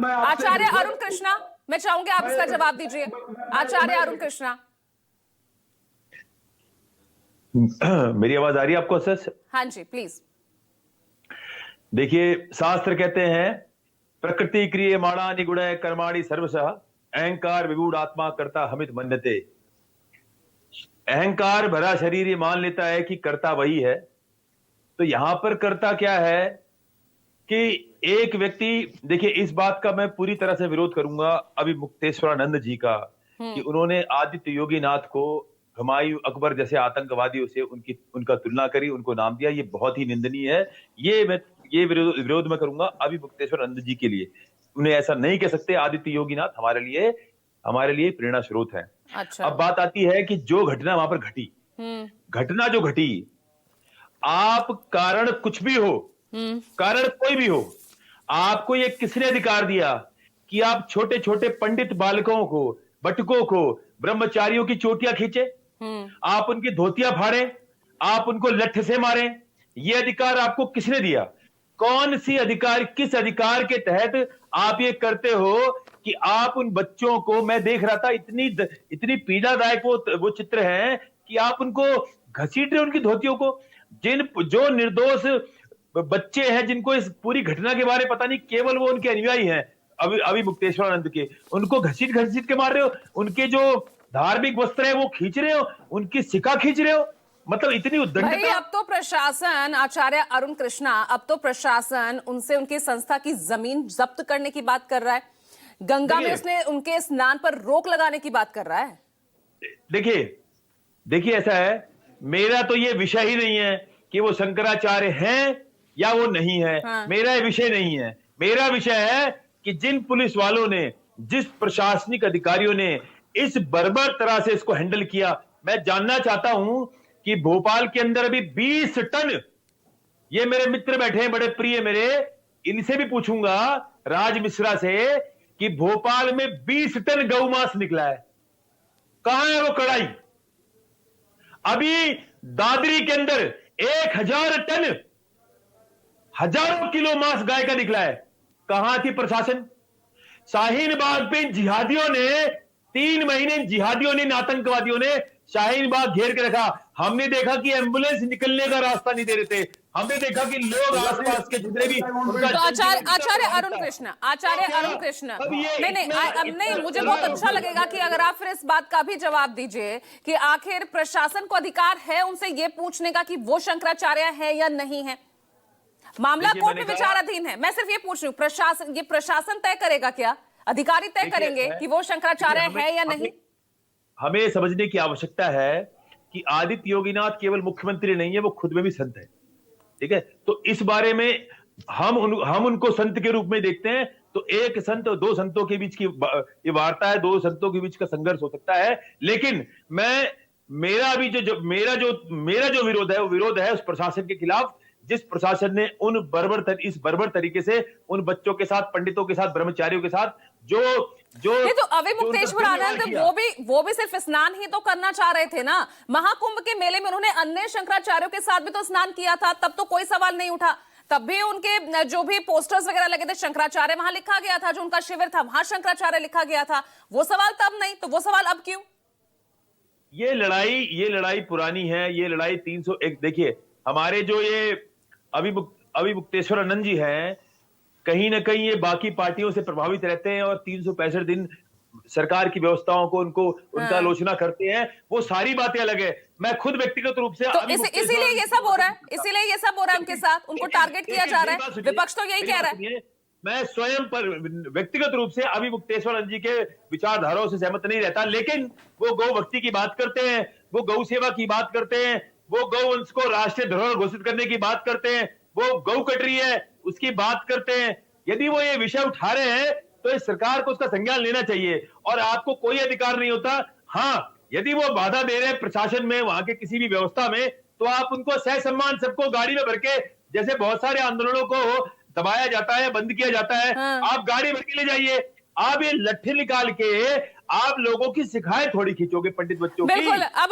मैं आपसे आचार्य अरुण कृष्णा, मैं चाहूंगी आप इसका जवाब दीजिए। आचार्य अरुण कृष्णा, मेरी आवाज आ रही है आपको सच? हाँ जी प्लीज। देखिए, शास्त्र कहते हैं प्रकृति क्रियमाणा निगुणः कर्माणि सर्वशः अहंकार विगूढ़ आत्मा कर्ता हमित मन्यते। अहंकार भरा शरीर ये मान लेता है कि कर्ता वही है। तो यहां पर कर्ता क्या है कि एक व्यक्ति, देखिए इस बात का मैं पूरी तरह से विरोध करूंगा अभी मुक्तेश्वरानंद जी का, कि उन्होंने आदित्य योगीनाथ को हुमायूं अकबर जैसे आतंकवादियों से उनका तुलना करी, उनको नाम दिया। ये बहुत ही निंदनीय है। ये विरोध मैं करूंगा अभी मुक्तेश्वरानंद जी के लिए। उन्हें ऐसा नहीं कह सकते। आदित्य योगीनाथ हमारे लिए प्रेरणा स्रोत है। अच्छा। अब बात आती है कि जो घटना वहां पर घटी, घटना जो घटी, आप कारण कुछ भी हो, कारण कोई भी हो, आपको ये किसने अधिकार दिया कि आप छोटे छोटे पंडित बालकों को, बटुकों को, ब्रह्मचारियों की चोटियां खींचे, आप उनकी धोतियां फाड़े, आप उनको लठ से मारें? ये अधिकार आपको किसने दिया? कौन सी अधिकार, किस अधिकार के तहत आप ये करते हो कि आप उन बच्चों को, मैं देख रहा था, इतनी पीड़ादायक वो चित्र है कि आप उनको घसीट रहे, उनकी धोतियों को। जो निर्दोष बच्चे हैं, जिनको इस पूरी घटना के बारे में पता नहीं, केवल वो उनके अनुयायी हैं अभी मुक्तेश्वरानंद के, उनको घसीट घसीट के मार रहे हो, उनके जो धार्मिक वस्त्र है वो खींच रहे हो, उनकी सिका खींच रहे हो। मतलब इतनी भाई अब तो प्रशासन, आचार्य अरुण कृष्णा, अब तो प्रशासन उनसे उनकी संस्था की जमीन जब्त करने की बात कर रहा है, गंगा में उसने उनके स्नान पर रोक लगाने की बात कर रहा है। देखिए ऐसा है, मेरा तो ये विषय ही नहीं है कि वो शंकराचार्य हैं या वो नहीं है। हाँ। मेरा ये विषय नहीं है। मेरा विषय है कि जिन पुलिस वालों ने, जिस प्रशासनिक अधिकारियों ने इस बर्बर तरह से इसको हैंडल किया, मैं जानना चाहता हूं कि भोपाल के अंदर अभी 20 टन, ये मेरे मित्र बैठे हैं बड़े प्रिय मेरे, इनसे भी पूछूंगा, राज मिश्रा से, कि भोपाल में 20 टन गौ मांस निकला है, कहां है वो कड़ाई? अभी दादरी के अंदर 1000 टन, हजारों किलो मांस गाय का निकला है, कहां थी प्रशासन? शाहीन बाग पे जिहादियों ने 3 महीने, जिहादियों ने, आतंकवादियों ने शाहीन बाग घेर के रखा। हमने देखा कि एम्बुलेंस निकलने का रास्ता नहीं दे रहे थे। हमने देखा कि लोग आसपास के जितने भी तो आचार्य अरुण कृष्णा, नहीं, मुझे बहुत अच्छा लगेगा कि अगर आप फिर इस बात का भी जवाब दीजिए कि आखिर प्रशासन को अधिकार है उनसे ये पूछने का कि वो शंकराचार्य है या नहीं है। मामला कोर्ट में विचाराधीन है। मैं सिर्फ ये पूछ रही हूँ, ये प्रशासन तय करेगा क्या? अधिकारी तय करेंगे कि वो शंकराचार्य है या नहीं? हमें समझने की आवश्यकता है कि आदित्य योगीनाथ केवल मुख्यमंत्री नहीं है, वो खुद में भी संत है। ठीक है, तो इस बारे में हम उनको संत के रूप में देखते हैं। तो एक संत और 2 संतों के बीच की ये वार्ता है, 2 संतों के बीच का संघर्ष हो सकता है। लेकिन मेरा जो विरोध है, वो विरोध है उस प्रशासन के खिलाफ, जिस प्रशासन ने इस बर्बर तरीके से उन बच्चों के साथ, पंडितों के साथ, ब्रह्मचारियों के साथ जो तो अभी मुक्तेश्वरानंद वो भी सिर्फ स्नान ही तो करना चाह रहे थे ना। महाकुंभ के मेले में उन्होंने अन्य शंकराचार्यों के साथ भी तो स्नान किया था, तब तो कोई सवाल नहीं उठा। तब भी उनके जो भी पोस्टर्स वगैरह लगे थे, शंकराचार्य वहां लिखा गया था, जो उनका शिविर था वहां शंकराचार्य लिखा गया था। वो सवाल तब नहीं, तो वो सवाल अब क्यों? ये लड़ाई पुरानी है। ये लड़ाई 301, देखिए हमारे जो ये अभी मुक्तेश्वरानंद जी हैं, कहीं ना कहीं ये बाकी पार्टियों से प्रभावित रहते हैं और 365 दिन सरकार की व्यवस्थाओं को उनका आलोचना करते हैं। वो सारी बातें अलग है। मैं खुद व्यक्तिगत रूप से तो इसीलिए ये सब हो रहा है, उनके साथ उनको टारगेट किया जा रहा है। विपक्ष तो यही कह रहा है। मैं स्वयं पर व्यक्तिगत रूप से अभी मुक्तेश्वरानंद जी के विचारधाराओं से सहमत नहीं रहता, लेकिन वो गौ भक्ति की बात करते हैं, वो गौ सेवा की बात करते हैं, वो गौवंश को राष्ट्रीय धरोहर घोषित करने की बात करते हैं, वो गौ कटरी है उसकी बात करते हैं। यदि वो ये विषय उठा रहे हैं तो इस सरकार को उसका संज्ञान लेना चाहिए और आपको कोई अधिकार नहीं होता। हाँ, यदि वो बाधा दे रहे हैं प्रशासन में, वहां के किसी भी व्यवस्था में, तो आप उनको सह सम्मान सबको गाड़ी में भर के, जैसे बहुत सारे आंदोलनों को दबाया जाता है, बंद किया जाता है, आप गाड़ी भर के ले जाइए। आप ये लट्ठे निकाल के आप लोगों की शिकायत थोड़ी खींचोगे पंडित बच्चों की। बिल्कुल। अब